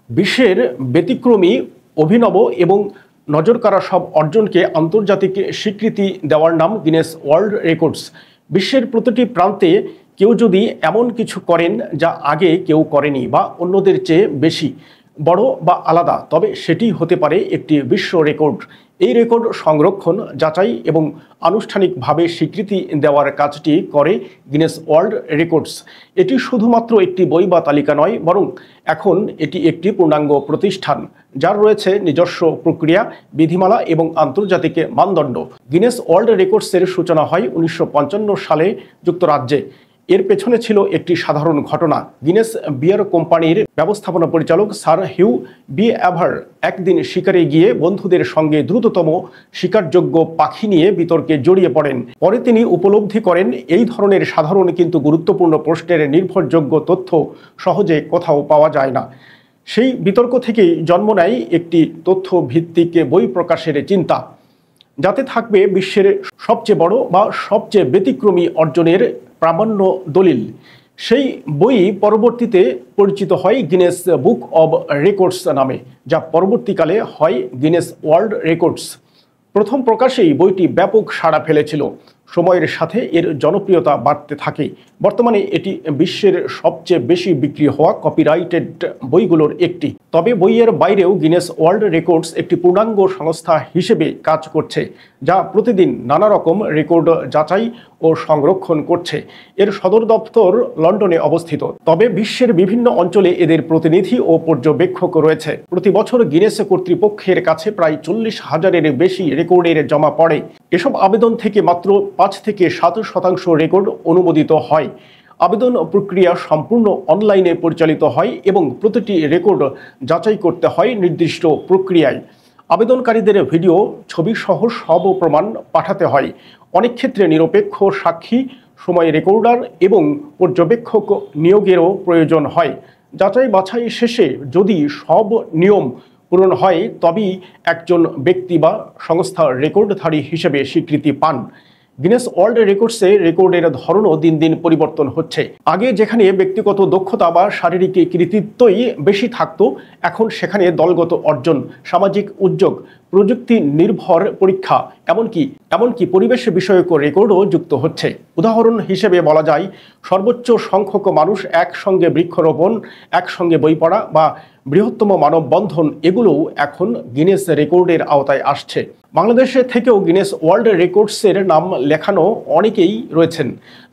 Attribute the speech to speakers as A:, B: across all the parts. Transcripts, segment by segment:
A: বিশ্বের ব্যতিক্রমী, অভিনব এবং নজরকাড়া সব অর্জনকে আন্তর্জাতিক স্বীকৃতি দেওয়ার নাম গিনেস ওয়ার্ল্ড রেকর্ডস। বিশ্বের প্রতিটি প্রান্তে কেউ যদি এমন কিছু করেন যা আগে কেউ করেনি বা অন্যদের চেয়ে বেশি বড় বা আলাদা, তবে সেটি হতে পারে একটি বিশ্ব রেকর্ড। এই রেকর্ড সংরক্ষণ, যাচাই এবং আনুষ্ঠানিকভাবে স্বীকৃতি দেওয়ার কাজটি করে গিনেস ওয়ার্ল্ড রেকর্ডস। এটি শুধুমাত্র একটি বই বা তালিকা নয়, বরং এখন এটি একটি পূর্ণাঙ্গ প্রতিষ্ঠান যার রয়েছে নিজস্ব প্রক্রিয়া, বিধিমালা এবং আন্তর্জাতিক মানদণ্ড। গিনেস ওয়ার্ল্ড রেকর্ডসের সূচনা হয় 1955 সালে যুক্তরাজ্যে। এর পেছনে ছিল একটি সাধারণ ঘটনা। গিনেস বিয়ার কোম্পানির ব্যবস্থাপনা পরিচালক স্যার হিউ বি অ্যাভার একদিন শিকারে গিয়ে বন্ধুদের সঙ্গে দ্রুততম শিকারযোগ্য পাখি নিয়ে বিতর্কে জড়িয়ে পড়েন। পরে তিনি উপলব্ধি করেন এই ধরনের সাধারণ কিন্তু গুরুত্বপূর্ণ প্রশ্নের নির্ভরযোগ্য তথ্য সহজে কোথাও পাওয়া যায় না। সেই বিতর্ক থেকেই জন্ম নেয় একটি তথ্য ভিত্তিক বই প্রকাশের চিন্তা, যাতে থাকবে বিশ্বের সবচেয়ে বড় বা সবচেয়ে ব্যতিক্রমী অর্জনের প্রামাণ্য দলিল। সেই বই পরবর্তীতে পরিচিত হয় গিনেস বুক অব রেকর্ডস নামে, যা পরবর্তীকালে হয় গিনেস ওয়ার্ল্ড রেকর্ডস। প্রথম প্রকাশেই বইটি ব্যাপক সাড়া ফেলেছিল। সময়ের সাথে এর জনপ্রিয়তা বাড়তে থাকে। বর্তমানে এটি বিশ্বের সবচেয়ে বেশি বিক্রি হওয়া কপিরাইটেড বইগুলোর একটি। তবে বইয়ের বাইরেও গিনেস ওয়ার্ল্ড রেকর্ডস একটি পূর্ণাঙ্গ সংস্থা হিসেবে কাজ করছে, যা প্রতিদিন নানা রকম রেকর্ড যাচাই ও সংরক্ষণ করছে। এর সদর দপ্তর লন্ডনে অবস্থিত, তবে বিশ্বের বিভিন্ন অঞ্চলে এদের প্রতিনিধি ও পর্যবেক্ষক রয়েছে। প্রতি বছর গিনেস কর্তৃপক্ষের কাছে প্রায় 40,000-এর বেশি রেকর্ডের জমা পড়ে। এসব আবেদন থেকে মাত্র 5 থেকে 7% রেকর্ড অনুমোদিত হয়। আবেদন প্রক্রিয়া সম্পূর্ণ অনলাইনে পরিচালিত হয় এবং প্রতিটি রেকর্ড যাচাই করতে হয় নির্দিষ্ট প্রক্রিয়ায়। আবেদনকারীদের ভিডিও, ছবি সহ সব প্রমাণ পাঠাতে হয়। অনেক ক্ষেত্রে নিরপেক্ষ সাক্ষী, সময় রেকর্ডার এবং পর্যবেক্ষক নিয়োগেরও প্রয়োজন হয়। যাচাই বাছাই শেষে যদি সব নিয়ম পূরণ হয়, তবেই একজন ব্যক্তি বা সংস্থা রেকর্ডধারী হিসেবে স্বীকৃতি পান। গিনেস ওয়ার্ল্ড রেকর্ডসে রেকর্ডের ধরনও দিন দিন পরিবর্তন হচ্ছে। আগে যেখানে ব্যক্তিগত দক্ষতা বা শারীরিক কৃতিত্বই বেশি থাকত, এখন সেখানে দলগত অর্জন, সামাজিক উদ্যোগ, প্রযুক্তি নির্ভর পরীক্ষা, এমনকি পরিবেশ বিষয়ক রেকর্ডও যুক্ত হচ্ছে। উদাহরণ হিসেবে বলা যায়, সর্বোচ্চ সংখ্যক মানুষ একসঙ্গে বৃক্ষরোপণ, একসঙ্গে বই পড়া বা বৃহত্তম মানববন্ধন, এগুলোও এখন গিনেস রেকর্ডের আওতায় আসছে। বাংলাদেশে থেকেও গিনেস ওয়ার্ল্ড রেকর্ডসের নাম লেখানো অনেকেই রয়েছেন।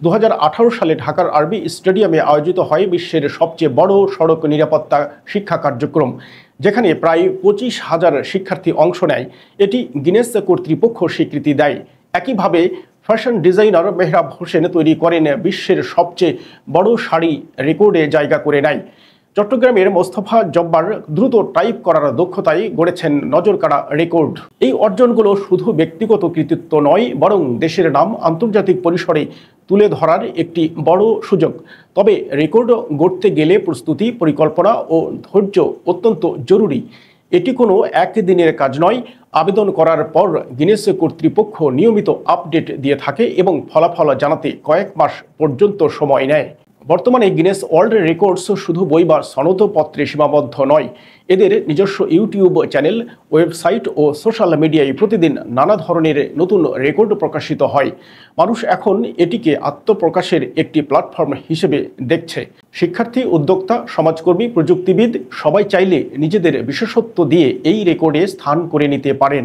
A: 2018 সালে ঢাকার আরবি স্টেডিয়ামে আয়োজিত হয় বিশ্বের সবচেয়ে বড় সড়ক নিরাপত্তা শিক্ষা কার্যক্রম, যেখানে প্রায় 25,000 শিক্ষার্থী অংশ নেয়। এটি গিনেস কর্তৃপক্ষ স্বীকৃতি দেয়। একইভাবে ফ্যাশন ডিজাইনার মেহরাব হোসেন তৈরি করেন বিশ্বের সবচেয়ে বড় শাড়ি, রেকর্ডে জায়গা করে নেয়। চট্টগ্রামের মোস্তফা জব্বার দ্রুত টাইপ করার দক্ষতায় গড়েছেন নজরকাড়া রেকর্ড। এই অর্জনগুলো শুধু ব্যক্তিগত কৃতিত্ব নয়, বরং দেশের নাম আন্তর্জাতিক পরিসরে তুলে ধরার একটি বড় সুযোগ। তবে রেকর্ড গড়তে গেলে প্রস্তুতি, পরিকল্পনা ও ধৈর্য অত্যন্ত জরুরি। এটি কোনো একদিনের কাজ নয়। আবেদন করার পর গিনেস কর্তৃপক্ষ নিয়মিত আপডেট দিয়ে থাকে এবং ফলাফল জানাতে কয়েক মাস পর্যন্ত সময় নেয়। বর্তমানে গিনেস ওয়ার্ল্ড রেকর্ডস শুধু বই বা সনদপত্রে সীমাবদ্ধ নয়। এদের নিজস্ব ইউটিউব চ্যানেল, ওয়েবসাইট ও সোশ্যাল মিডিয়ায় প্রতিদিন নানা ধরনের নতুন রেকর্ড প্রকাশিত হয়। মানুষ এখন এটিকে আত্মপ্রকাশের একটি প্ল্যাটফর্ম হিসেবে দেখছে। শিক্ষার্থী, উদ্যোক্তা, সমাজকর্মী, প্রযুক্তিবিদ সবাই চাইলে নিজেদের বিশেষত্ব দিয়ে এই রেকর্ডে স্থান করে নিতে পারেন।